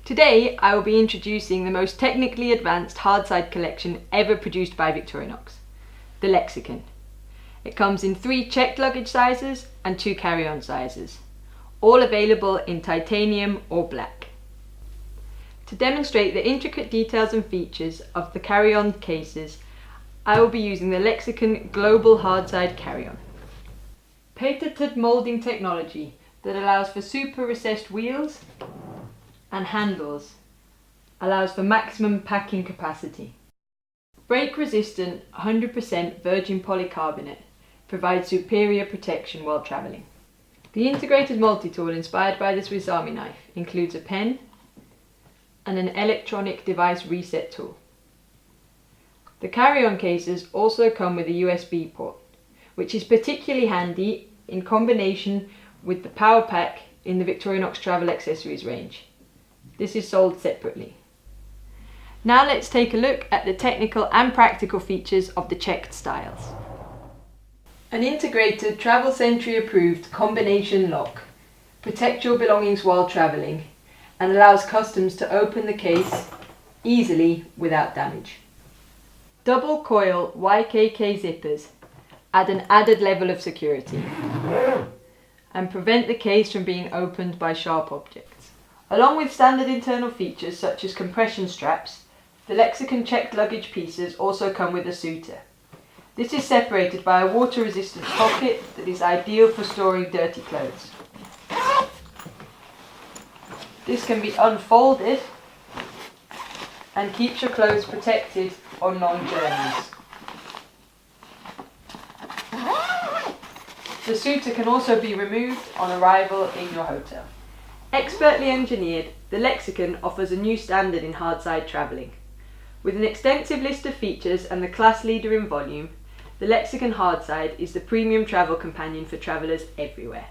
Today I will be introducing the most technically advanced hardside collection ever produced by Victorinox, the Lexicon. It comes in 3 checked luggage sizes and 2 carry-on sizes, all available in titanium or black. To demonstrate the intricate details and features of the carry-on cases, I will be using the Lexicon Global Hardside Carry-On. Patented moulding technology that allows for super recessed wheels and handles allows for maximum packing capacity. Brake resistant 100% virgin polycarbonate provides superior protection while travelling. The integrated multi-tool inspired by the Swiss Army knife includes a pen and an electronic device reset tool. The carry-on cases also come with a USB port, which is particularly handy in combination with the power pack in the Victorinox travel accessories range. This is sold separately. Now let's take a look at the technical and practical features of the checked styles. An integrated Travel Sentry approved combination lock protects your belongings while travelling and allows customs to open the case easily without damage. Double coil YKK zippers add an added level of security and prevent the case from being opened by sharp objects. Along with standard internal features such as compression straps, the Lexicon checked luggage pieces also come with a suitor. This is separated by a water-resistant pocket that is ideal for storing dirty clothes. This can be unfolded and keeps your clothes protected on long journeys. The suitor can also be removed on arrival in your hotel. Expertly engineered, the Lexicon offers a new standard in hardside travelling. With an extensive list of features and the class leader in volume, the Lexicon Hardside is the premium travel companion for travellers everywhere.